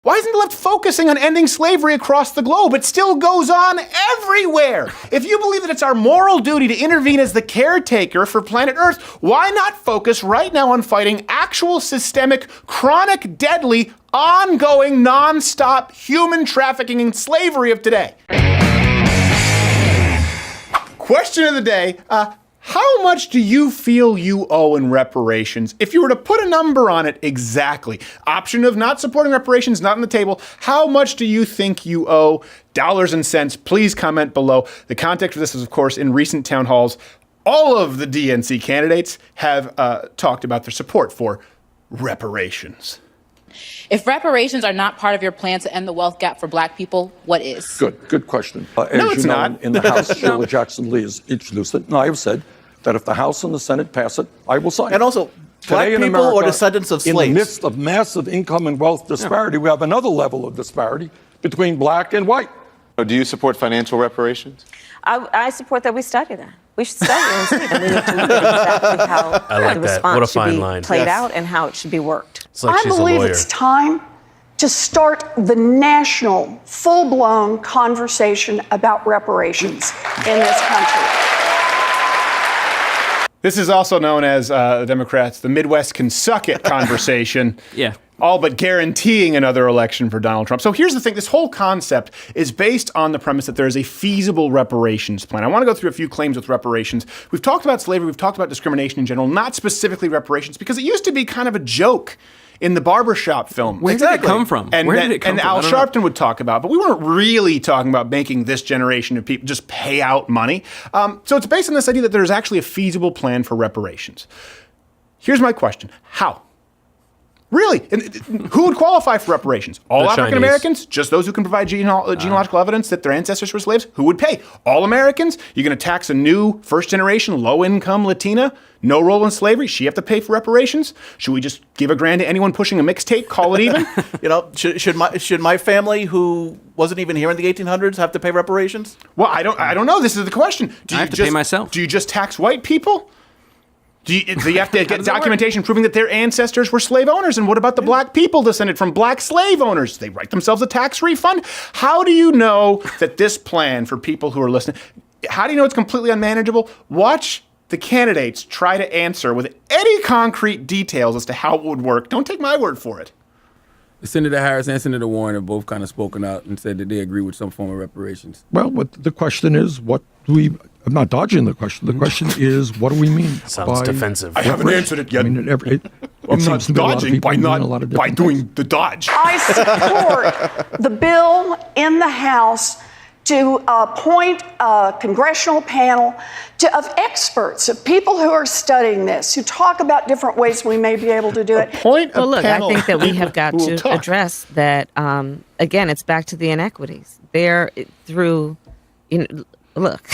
Why isn't the left focusing on ending slavery across the globe? It still goes on everywhere. If you believe that it's our moral duty to intervene as the caretaker for planet Earth, why not focus right now on fighting actual systemic, chronic, deadly, ongoing, non-stop human trafficking and slavery of today? Question of the day, how much do you feel you owe in reparations? If you were to put a number on it exactly, option of not supporting reparations, not on the table, how much do you think you owe? Dollars and cents, please comment below. The context for this is, of course, in recent town halls, all of the DNC candidates have talked about their support for reparations. If reparations are not part of your plan to end the wealth gap for black people, what is? Good question. No, it's not. In the House, Sheila Jackson Lee has introduced it, and I have said that if the House and the Senate pass it, I will sign it. And also, black Today in people America, or descendants of slaves? In the midst of massive income and wealth disparity, we have another level of disparity between black and white. Do you support financial reparations? I support that we study that. We should study it and see. And we need to look at exactly how the response should be played out and how it should be worked. It's like I believe it's time to start the national, full-blown conversation about reparations in this country. This is also known as the Democrats, the Midwest can suck it conversation. Yeah. All but guaranteeing another election for Donald Trump. So here's the thing. This whole concept is based on the premise that there is a feasible reparations plan. I want to go through a few claims with reparations. We've talked about slavery. We've talked about discrimination in general, not specifically reparations, because it used to be kind of a joke in the barbershop film. Where did it come from? And, Where did it come and from? Al Sharpton would talk about, but we weren't really talking about making this generation of people just pay out money. So it's based on this idea that there's actually a feasible plan for reparations. Here's my question. How? Really? And who would qualify for reparations? All African Americans? Just those who can provide genealogical evidence that their ancestors were slaves? Who would pay? All Americans? You're going to tax a new first-generation, low-income Latina? No role in slavery? She have to pay for reparations? Should we just give $1,000 to anyone pushing a mixtape? Call it even? You know, should my family, who wasn't even here in the 1800s, have to pay reparations? Well, I don't know. This is the question. I have to pay myself. Do you just tax white people? Do you have to get documentation proving that their ancestors were slave owners? And what about the black people descended from black slave owners? They write themselves a tax refund? How do you know that this plan, for people who are listening, how do you know it's completely unmanageable? Watch the candidates try to answer with any concrete details as to how it would work. Don't take my word for it. Senator Harris and Senator Warren have both kind of spoken out and said that they agree with some form of reparations. Well, what the question is, what do we... I'm not dodging the question. The question is, what do we mean? Sounds defensive. I haven't answered it yet. I mean, I'm not dodging by doing the dodge. I support the bill in the House to appoint a congressional panel of experts, of people who are studying this, who talk about different ways we may be able to do it. Well, look, I think that we have got to address that. Again, it's back to the inequities. Look.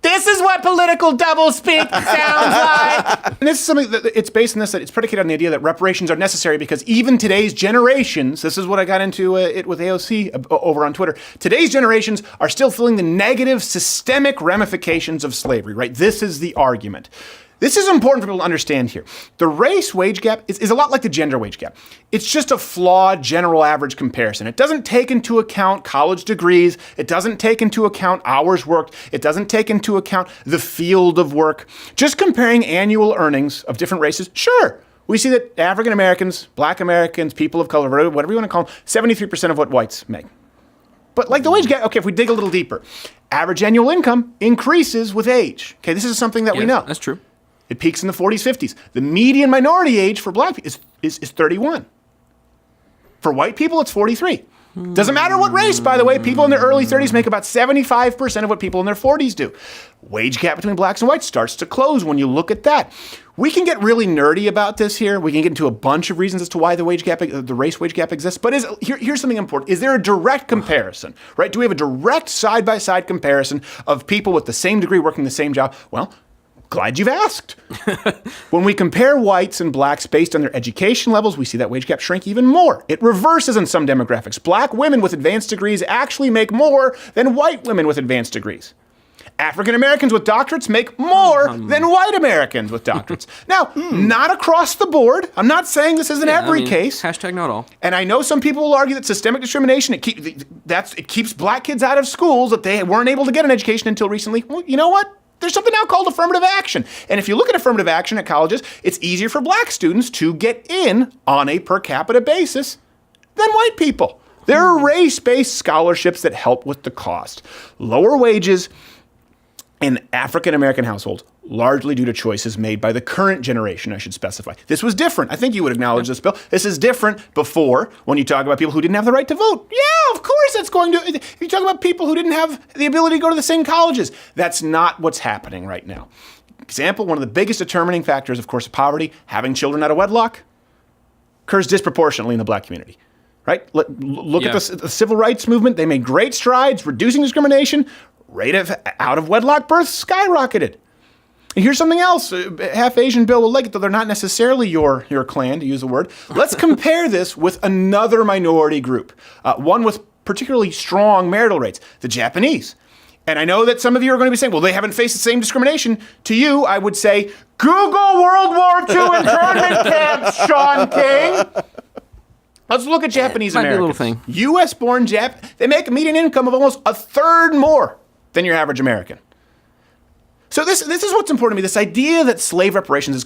This is what political doublespeak sounds like. And this is something that it's based on this, that it's predicated on the idea that reparations are necessary because even today's generations, this is what I got into it with AOC over on Twitter, today's generations are still feeling the negative systemic ramifications of slavery, right? This is the argument. This is important for people to understand here. The race wage gap is a lot like the gender wage gap. It's just a flawed general average comparison. It doesn't take into account college degrees. It doesn't take into account hours worked. It doesn't take into account the field of work. Just comparing annual earnings of different races, sure. We see that African Americans, black Americans, people of color, whatever you want to call them, 73% of what whites make. But like the wage gap, okay, if we dig a little deeper, average annual income increases with age. Okay, this is something that we know. That's true. It peaks in the 40s, 50s. The median minority age for black people is 31. For white people, it's 43. Doesn't matter what race, by the way. People in their early 30s make about 75% of what people in their 40s do. Wage gap between blacks and whites starts to close when you look at that. We can get really nerdy about this here. We can get into a bunch of reasons as to why the race wage gap exists. But here's something important. Is there a direct comparison, right? Do we have a direct side-by-side comparison of people with the same degree working the same job? Well, glad you've asked. When we compare whites and blacks based on their education levels, we see that wage gap shrink even more. It reverses in some demographics. Black women with advanced degrees actually make more than white women with advanced degrees. African Americans with doctorates make more than white Americans with doctorates. Now, not across the board. I'm not saying this is in every case. Hashtag not all. And I know some people will argue that systemic discrimination, it keeps black kids out of schools, that they weren't able to get an education until recently. Well, you know what? There's something now called affirmative action. And if you look at affirmative action at colleges, it's easier for black students to get in on a per capita basis than white people. There are race-based scholarships that help with the cost. Lower wages in African-American households, largely due to choices made by the current generation, I should specify. This was different. I think you would acknowledge this, Bill. This is different before when you talk about people who didn't have the right to vote. Yeah, of course that's going to. If you talk about people who didn't have the ability to go to the same colleges, that's not what's happening right now. Example, one of the biggest determining factors, of course, of poverty, having children out of wedlock, occurs disproportionately in the black community. Right? Look at the civil rights movement. They made great strides reducing discrimination. Rate of out-of-wedlock births skyrocketed. And here's something else. Half Asian Bill will like it, though they're not necessarily your clan, to use the word. Let's compare this with another minority group, one with particularly strong marital rates, the Japanese. And I know that some of you are going to be saying, well, they haven't faced the same discrimination. To you, I would say, Google World War II internment camps, Sean King. Let's look at Japanese Americans. U.S.-born they make a median income of almost a third more than your average American. So this is what's important to me. This idea that slave reparations is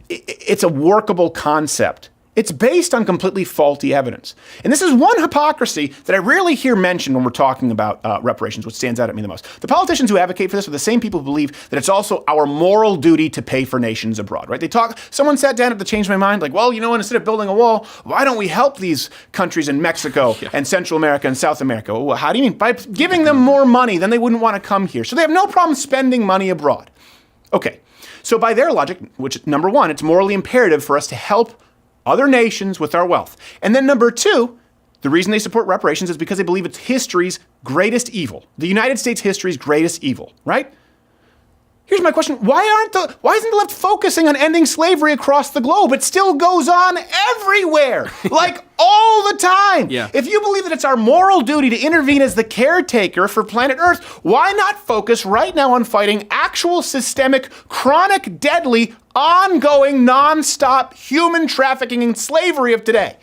it's a workable concept. It's based on completely faulty evidence. And this is one hypocrisy that I rarely hear mentioned when we're talking about reparations, which stands out at me the most. The politicians who advocate for this are the same people who believe that it's also our moral duty to pay for nations abroad, right? Someone sat down at the Change My Mind, like, well, you know, instead of building a wall, why don't we help these countries in Mexico and Central America and South America? Well, how do you mean? By giving them more money, then they wouldn't want to come here. So they have no problem spending money abroad. Okay, so by their logic, which, number one, it's morally imperative for us to help other nations with our wealth. And then number two, the reason they support reparations is because they believe it's history's greatest evil. The United States history's greatest evil, right? Here's my question. Why isn't the left focusing on ending slavery across the globe? It still goes on everywhere, like all the time. Yeah. If you believe that it's our moral duty to intervene as the caretaker for planet Earth, why not focus right now on fighting actual systemic, chronic, deadly, ongoing, nonstop human trafficking and slavery of today?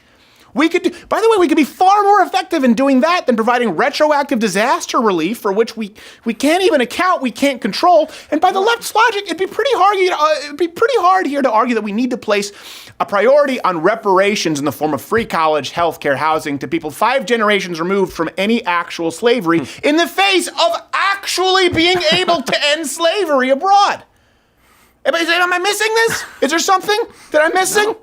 We could be far more effective in doing that than providing retroactive disaster relief for which we can't even account, we can't control. And by the left's logic, it'd be pretty hard here to argue that we need to place a priority on reparations in the form of free college, healthcare, housing to people 5 generations removed from any actual slavery in the face of actually being able to end slavery abroad. Everybody say, am I missing this? Is there something that I'm missing?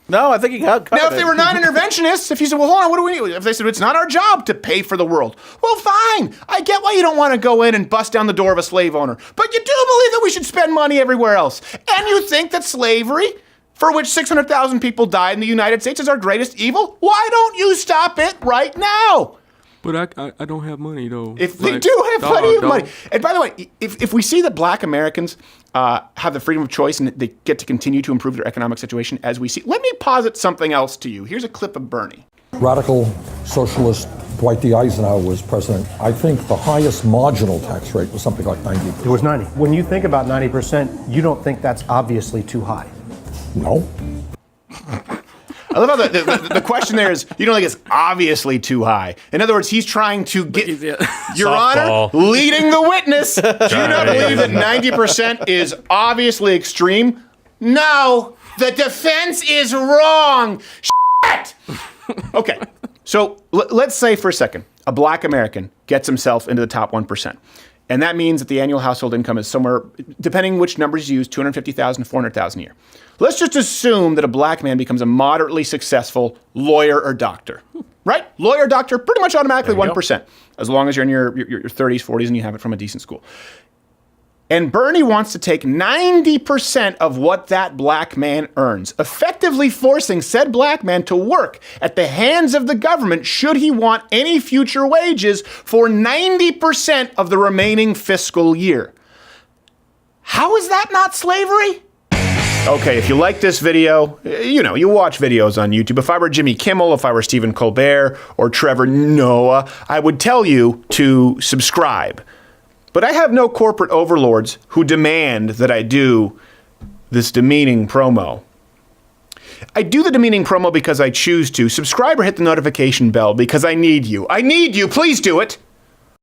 No, I think you got covered. Now, if they were non-interventionists, if you said, well, hold on, what do we need? If they said, it's not our job to pay for the world. Well, fine. I get why you don't want to go in and bust down the door of a slave owner. But you do believe that we should spend money everywhere else. And you think that slavery, for which 600,000 people died in the United States, is our greatest evil? Why don't you stop it right now? But I don't have money, though. If they do have plenty of money. And by the way, if we see that black Americans have the freedom of choice and they get to continue to improve their economic situation as we see, let me posit something else to you. Here's a clip of Bernie. Radical socialist Dwight D. Eisenhower was president. I think the highest marginal tax rate was something like 90%. It was 90. When you think about 90%, you don't think that's obviously too high? No. I love how the question there is, you don't think it's obviously too high. In other words, he's trying to get, Your Honor, leading the witness. Do you not believe that 90% is obviously extreme? No, the defense is wrong. Shit! Okay, so let's say for a second, a black American gets himself into the top 1%. And that means that the annual household income is somewhere, depending which numbers you use, $250,000 to $400,000 a year. Let's just assume that a black man becomes a moderately successful lawyer or doctor, right? Lawyer, doctor, pretty much automatically 1%, as long as you're in your 30s, 40s, and you have it from a decent school. And Bernie wants to take 90% of what that black man earns, effectively forcing said black man to work at the hands of the government should he want any future wages for 90% of the remaining fiscal year. How is that not slavery? Okay, if you like this video, you watch videos on YouTube. If I were Jimmy Kimmel, if I were Stephen Colbert or Trevor Noah, I would tell you to subscribe. But I have no corporate overlords who demand that I do this demeaning promo. I do the demeaning promo because I choose to. Subscribe or hit the notification bell because I need you. I need you. Please do it.